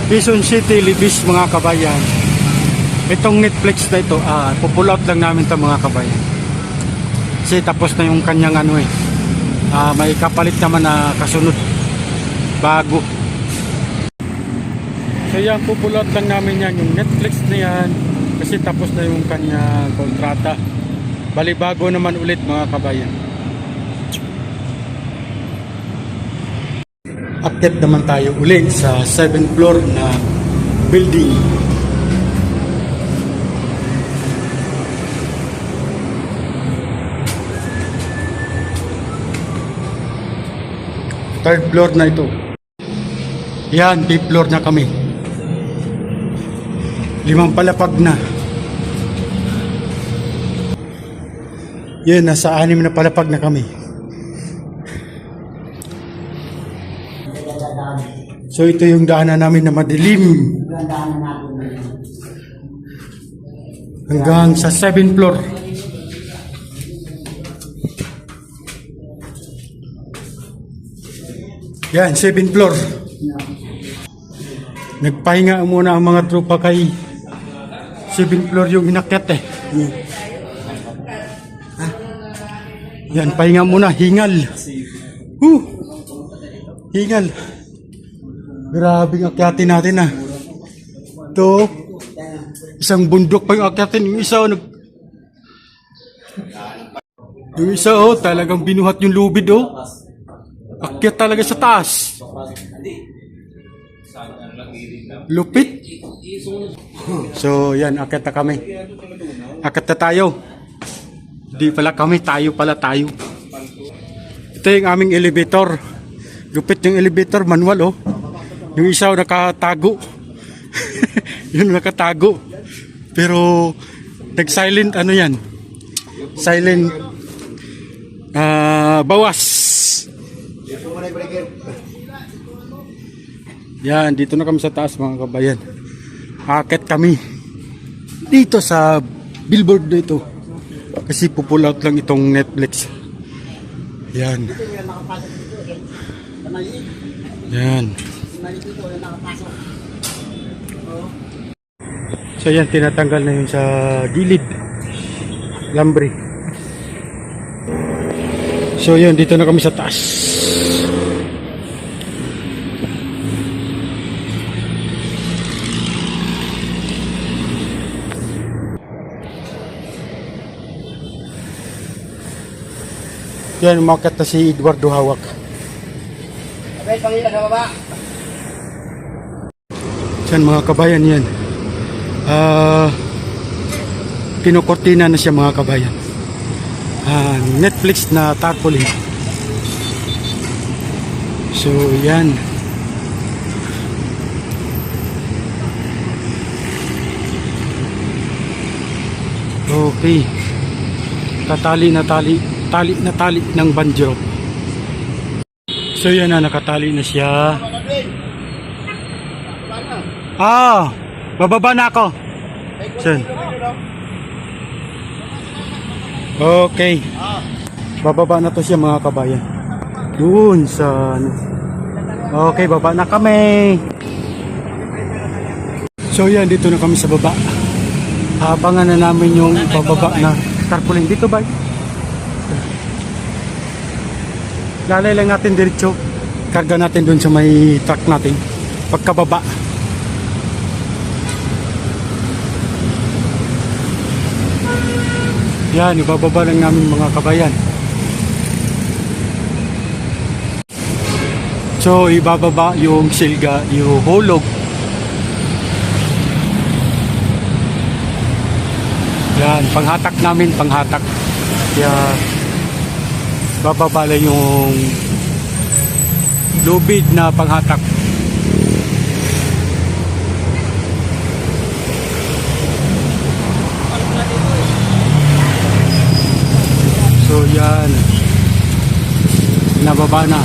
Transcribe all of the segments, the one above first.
Quezon City, Libis mga kabayan. Itong Netflix na ito, pupull out lang namin ito mga kabayan. Kasi tapos na yung kanyang may kapalit naman na kasunod bago. So yan, pupull out lang namin yan, yung Netflix na yan. Kasi tapos na yung kanyang kontrata. Bali bago naman ulit mga kabayan. Akyat naman tayo ulit sa 7th floor na building. Third floor na ito. Yan, 5th floor na kami. 5 palapag na. Yan, nasa 6 na palapag na kami. So ito yung daanan namin na madilim. Hanggang sa 7th floor. Yan, 7th floor. Nagpahinga muna ang mga tropa kay 7th floor yung inakyat Yan, pahinga muna, hingal. Hingal. Grabing akyatin natin Ito, isang bundok pa yung akyatin. Yung isa talagang binuhat yung lubid Akyat talaga sa taas. Lupit. So yan, akyat na kami. Akyat na tayo. Di pala kami, tayo pala tayo. Ito yung aming elevator. Lupit yung elevator, manual Yung isa nakatago. Yung nakatago. Pero nag-silent yan. Silent bawas. Yan, dito na kami sa taas mga kabayan. Akit kami dito sa billboard na ito. Kasi pupull out lang itong Netflix. Yan. Yan. So yan, tinatanggal na yun sa gilid. Lambre. So yan, dito na kami sa taas. Yan, umakyat na si Eduardo Hawak. Okay, pangila sa baba. Yan mga kabayan yan. Kinukortina na siya mga kabayan. Netflix na tarpaulin. So yan. Okay. Tali na tali ng banjo. So yan na, nakatali na siya. Bababa na ako. Saan? Okay. Bababa na to siya mga kabayan. Doon sa Okay, baba na kami. So yan, dito na kami sa baba. Abangan na namin yung bababa na tarpaulin. Dito ba? Lalay lang natin diretso. Karga natin doon sa may truck natin. Pagkababa. Yan, ibababa lang namin mga kabayan. So, ibababa yung silga, yung hulog. Yan, panghatak namin, panghatak. Kaya, bababa lang yung lubid na panghatak. So yan, nababa na.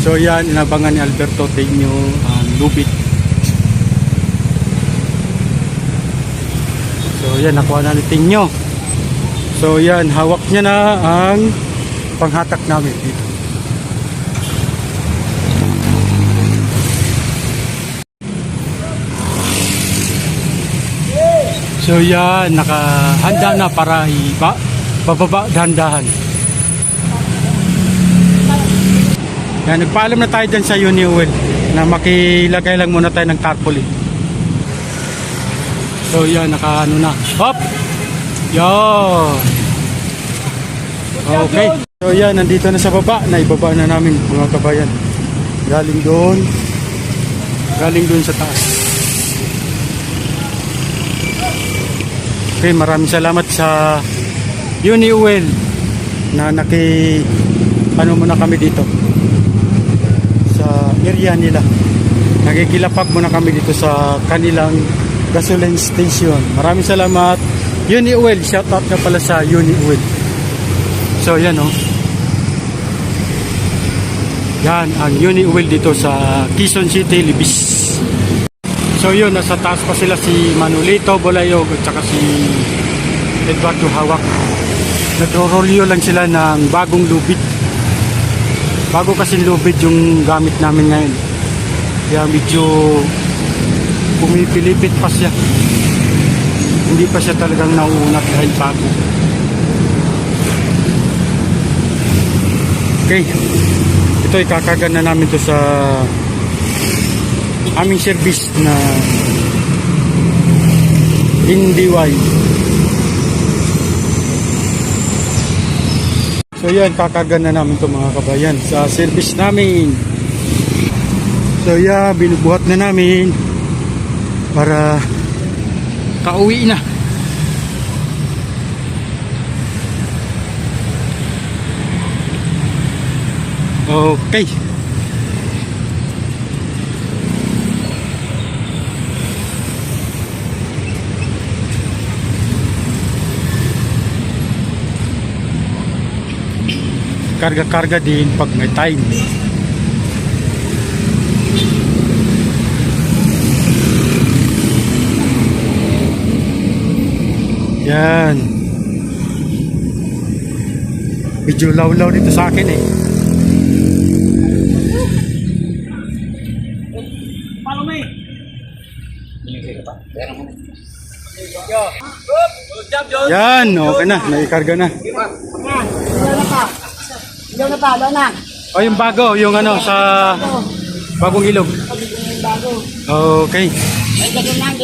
So yan, inabangan ni Alberto Teño ang lubid. So yan, nakuha na ni Teño. So yan, hawak niya na ang panghatak namin dito. So yan, nakahanda na para bababa dahan-dahan. Yan, nagpaalam na tayo dyan sa Uniwell na makilagay lang muna tayo ng tarpaulin. So yan, nakaano na. Hop! Yan! Okay. So yan, nandito na sa baba. Naibaba na namin mga kabayan. Galing doon sa taas. Okay, maraming salamat sa Uniwell na ano muna kami dito sa area nila. Nakikilapag muna kami dito sa kanilang gasoline station. Maraming salamat Uniwell. Shout out na pala sa Uniwell. So yan oh. Yan ang Uniwell dito sa Quezon City, Libis. So yun, nasa taas pa sila si Manolito Bolayog at saka si Eduardo Hawak. Nagro-rolyo lang sila ng bagong lubid. Bago kasing lubid yung gamit namin ngayon. Kaya medyo pumipilipit pa siya. Hindi pa siya talagang nauunat dahil bago. Okay. Ito ikakagan na namin to sa aming service na NDY. So yan, kakarga na namin to mga kabayan sa service namin. So yan, binubuhat na namin para kauwi na. Okay. Karga-karga din pag may time. Yan. Medyo law-law dito sa akin eh. Yan, okay na, naikarga na. Ilaw na pa, ilaw na. O yung bago, yung ano sa bagong ilog. Bago. Okay. Ay, ganyan na.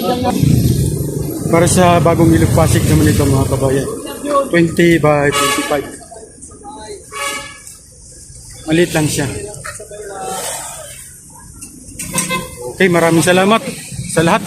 Para sa bagong ilog Pasig naman ito mga kabayan. 20 by 25. Maliit lang siya. Okay, maraming salamat sa lahat.